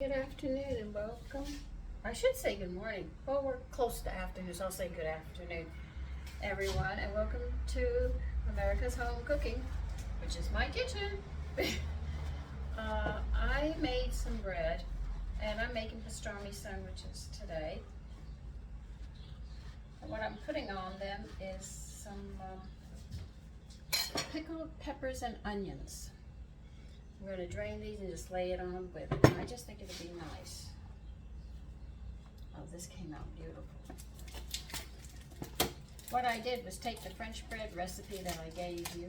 Good afternoon and welcome. I should say good morning. Well, we're close to afternoon, so I'll say good afternoon, everyone, and welcome to America's Home Cooking, which is my kitchen. I made some bread, and I'm making pastrami sandwiches today. And what I'm putting on them is some pickled peppers and onions. I'm going to drain these and just lay it on with it. I just think it'll be nice. Oh, this came out beautiful. What I did was take the French bread recipe that I gave you.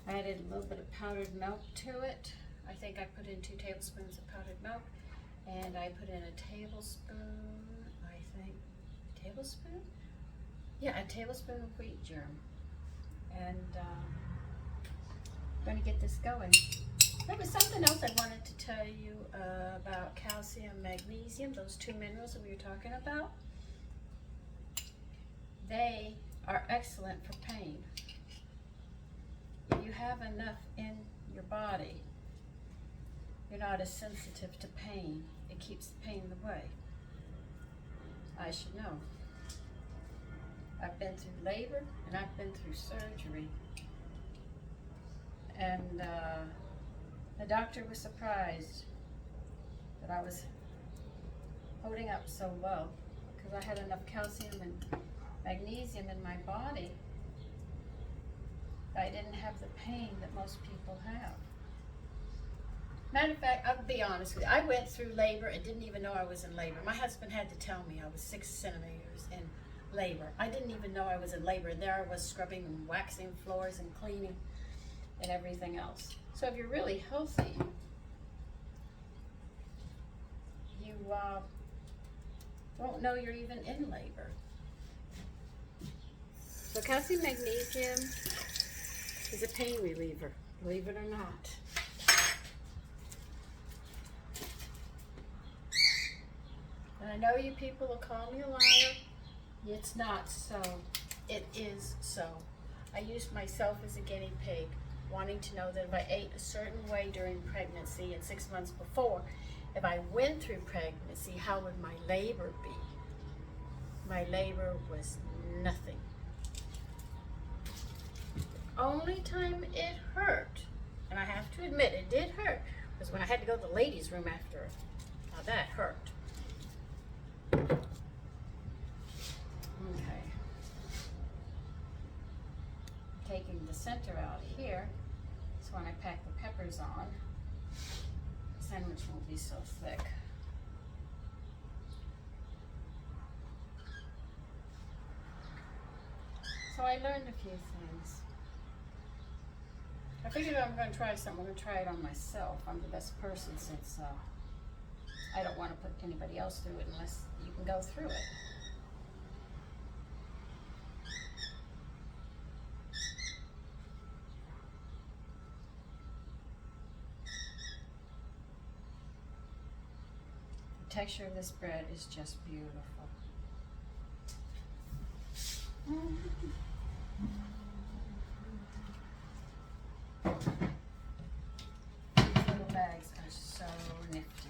I added a little bit of powdered milk to it. I think I put in 2 tablespoons of powdered milk. And I put in a tablespoon, tablespoon? Yeah, a tablespoon of wheat germ. And I'm going to get this going. There was something else I wanted to tell you about calcium, magnesium, those 2 minerals that we were talking about. They are excellent for pain. If you have enough in your body, you're not as sensitive to pain. It keeps the pain away. I should know. I've been through labor and I've been through surgery. And the doctor was surprised that I was holding up so well because I had enough calcium and magnesium in my body. I didn't have the pain that most people have. Matter of fact, I'll be honest with you, I went through labor and didn't even know I was in labor. My husband had to tell me I was 6 centimeters in labor. I didn't even know I was in labor. There I was scrubbing and waxing floors and cleaning and everything else. So if you're really healthy, you won't know you're even in labor. So calcium magnesium is a pain reliever, believe it or not. And I know you people will call me a liar. It's not so. It is so. I used myself as a guinea pig, wanting to know that if I ate a certain way during pregnancy and 6 months before, if I went through pregnancy, how would my labor be? My labor was nothing. The only time it hurt, and I have to admit it did hurt, was when I had to go to the ladies' room after. Now that hurt. Okay. Taking the center out here, so when I pack the peppers on, the sandwich won't be so thick. So I learned a few things. I figured I'm going to try something. I'm going to try it on myself. I'm the best person since I don't want to put anybody else through it unless you can go through it. The texture of this bread is just beautiful. These little bags are so nifty.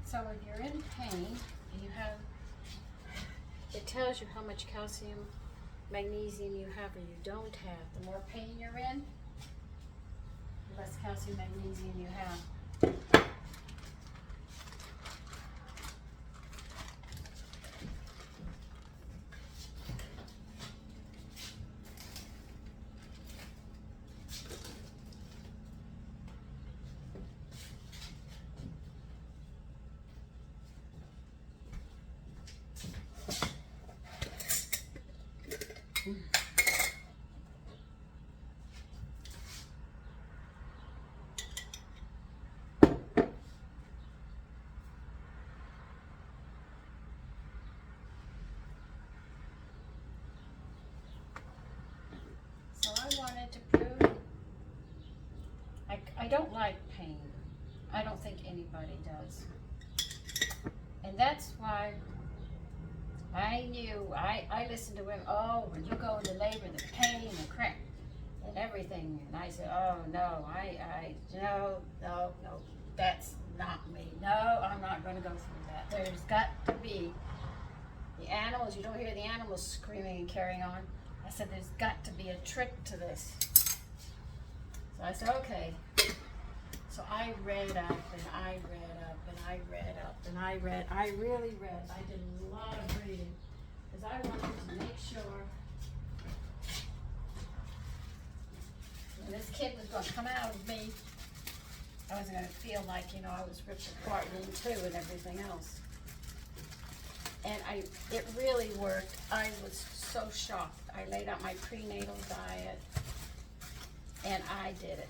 So if you're in pain and you have, it tells you how much calcium, magnesium you have or you don't have. The more pain you're in, the less calcium, magnesium you have. So I wanted to prove, I don't like pain. I don't think anybody does. And that's why I knew, I listened to women, oh, when you go into labor, the pain and cramp. and everything. And I said, oh no, no, that's not me. No, I'm not going to go through that. There's got to be the animals. You don't hear the animals screaming and carrying on. I said, there's got to be a trick to this. So I said, okay. So I read up and I read up and I read up and I really read. I did a lot of reading because I wanted to make sure when this kid was going to come out of me, I wasn't going to feel like, I was ripped apart in two and everything else. And it really worked. I was so shocked. I laid out my prenatal diet and I did it.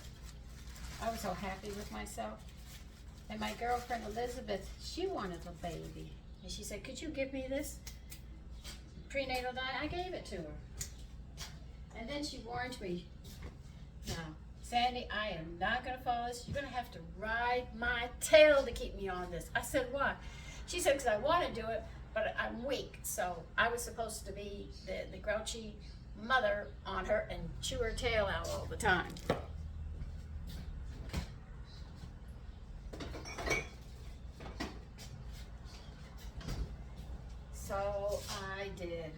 I was so happy with myself. And my girlfriend Elizabeth, she wanted a baby. And she said, could you give me this prenatal diet? I gave it to her. And then she warned me, now, Sandy, I am not going to follow this. You're going to have to ride my tail to keep me on this. I said, why? She said, because I want to do it, but I'm weak. So I was supposed to be the grouchy mother on her and chew her tail out all the time. So I did.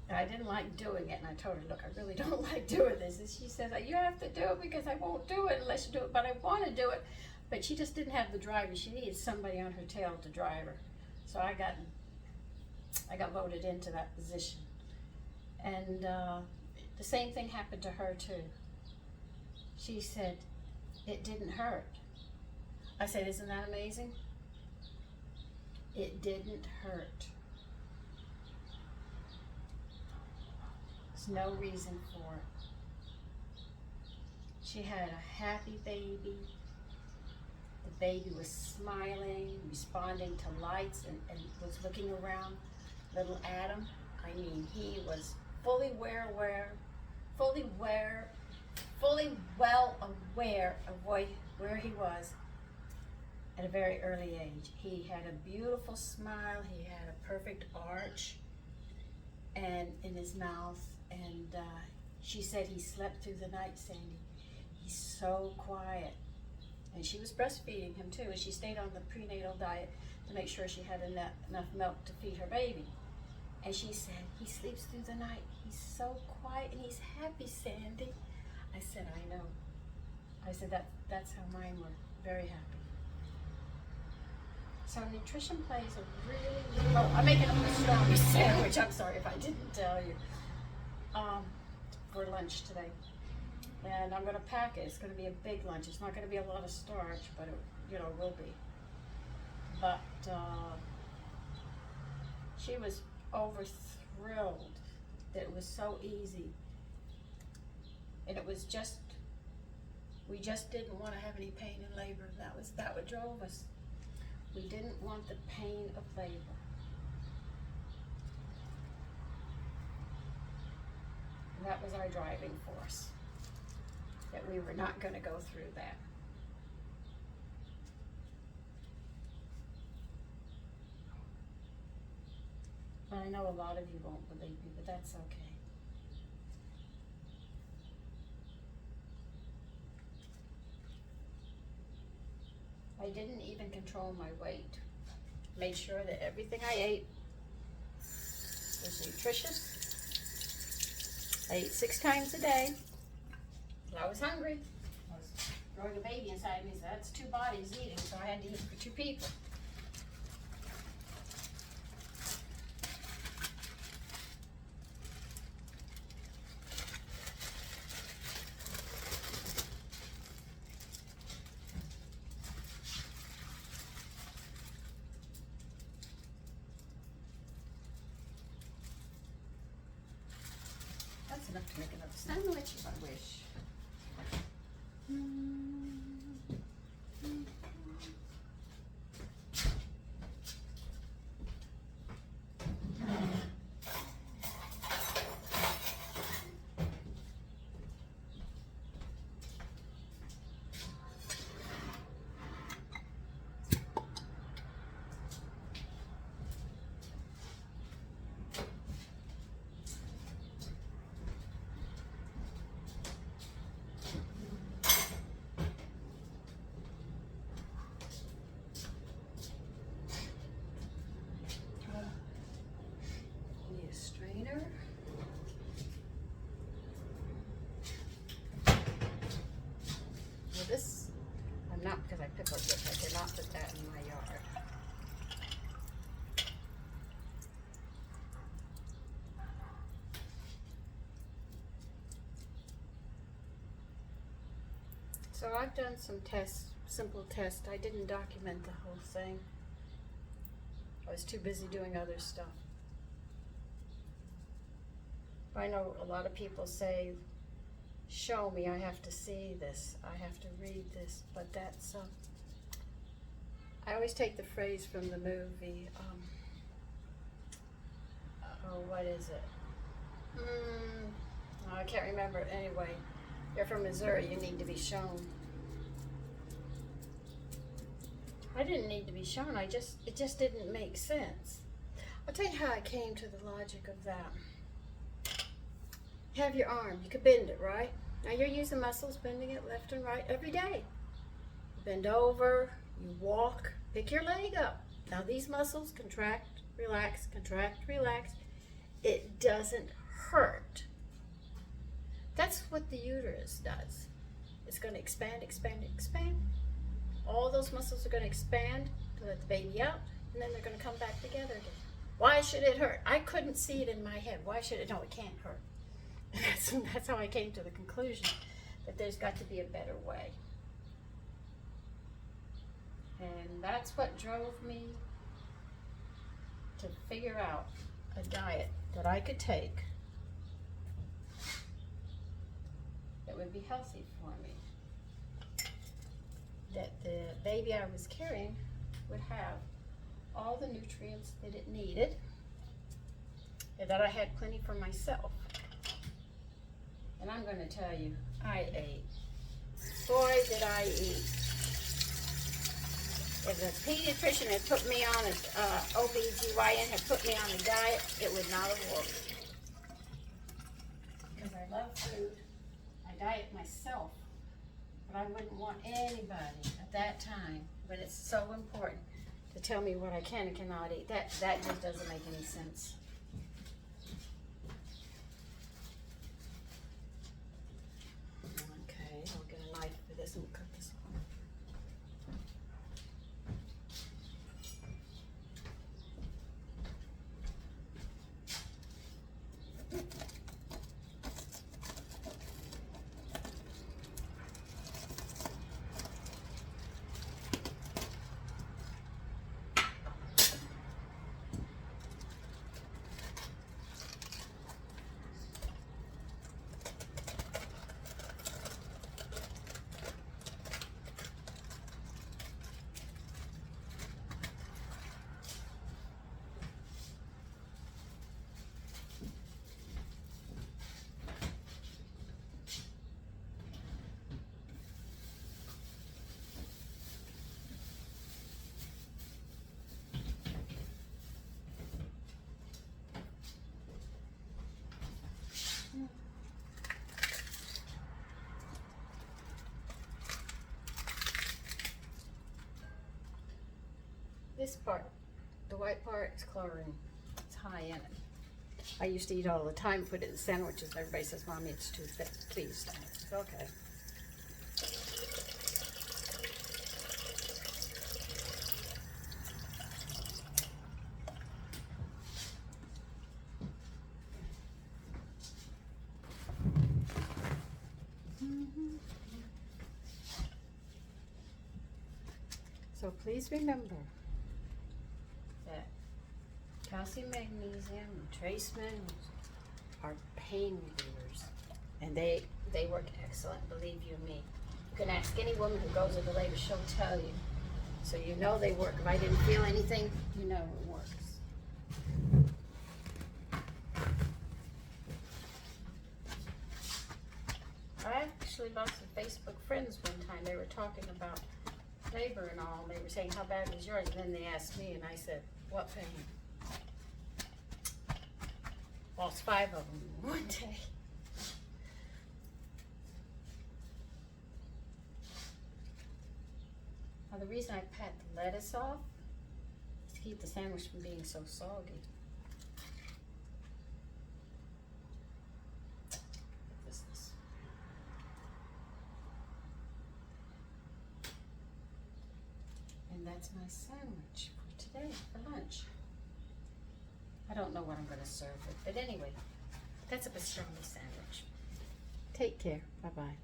I didn't like doing it, and I told her, look, I really don't like doing this. And she said, you have to do it because I won't do it unless you do it, but I want to do it. But she just didn't have the driver. She needed somebody on her tail to drive her. So I got voted into that position. And the same thing happened to her too. She said, it didn't hurt. I said, isn't that amazing? It didn't hurt. There's no reason for it. She had a happy baby. The baby was smiling, responding to lights, and was looking around. Little Adam, I mean, he was fully well aware of where he was at a very early age. He had a beautiful smile. He had a perfect arch and in his mouth. And she said he slept through the night, Sandy. He's so quiet. And she was breastfeeding him too, and she stayed on the prenatal diet to make sure she had enough milk to feed her baby. And she said, he sleeps through the night. He's so quiet and he's happy, Sandy. I said, I know. I said, that's how mine were, very happy. So nutrition plays a really, I'm making a pastrami sandwich. I'm sorry if I didn't tell you. For lunch today. And I'm going to pack it. It's going to be a big lunch. It's not going to be a lot of starch, but it will be. But she was over-thrilled that it was so easy. And it was just, we just didn't want to have any pain in labor. That what drove us. We didn't want the pain of labor. And that was our driving force. That we were not going to go through that. But I know a lot of you won't believe me, but that's okay. I didn't even control my weight. Made sure that everything I ate was nutritious. I ate 6 times a day. I was hungry. I was growing a baby inside me, so that's 2 bodies eating, so I had to eat for 2 people. That's enough to make another sandwich if I wish. I pickled with. I did not put that in my yard. So I've done some tests, simple tests. I didn't document the whole thing. I was too busy doing other stuff. I know a lot of people say, show me, I have to see this, I have to read this, but that's, I always take the phrase from the movie, oh, what is it? I can't remember it anyway. You're from Missouri, you need to be shown. I didn't need to be shown, it just didn't make sense. I'll tell you how I came to the logic of that. You have your arm, you could bend it, right? Now you're using muscles, bending it left and right every day. You bend over, you walk, pick your leg up. Now these muscles contract, relax, contract, relax. It doesn't hurt. That's what the uterus does. It's going to expand, expand, expand. All those muscles are going to expand to let the baby out, and then they're going to come back together again. Why should it hurt? I couldn't see it in my head. Why should it? No, it can't hurt. That's how I came to the conclusion that there's got to be a better way. And that's what drove me to figure out a diet that I could take that would be healthy for me. That the baby I was carrying would have all the nutrients that it needed, and that I had plenty for myself. And I'm going to tell you, I ate. Boy, did I eat. If the pediatrician had put me on OBGYN had put me on a diet, it would not have worked. Because I love food. I diet myself. But I wouldn't want anybody at that time, but it's so important to tell me what I can and cannot eat. That just doesn't make any sense. I'll get a knife for this and cut this one. This part, the white part, is chlorine. It's high in it. I used to eat all the time, put it in sandwiches. Everybody says, Mommy, it's too thick. Please stop. It's okay. So please remember that calcium, magnesium, and trace minerals are pain relievers, and they work excellent, believe you me. You can ask any woman who goes into labor, she'll tell you. So you know they work. If I didn't feel anything, you know it works. I actually lost some Facebook friends one time. They were talking about labor and all. They were saying, how bad was yours? And then they asked me, and I said, what pain? Lost 5 of them in one day. Now the reason I pat the lettuce off is to keep the sandwich from being so soggy. that's my sandwich for today, for lunch. I don't know what I'm gonna serve it, but anyway, that's a pastrami sandwich. Take care, bye-bye.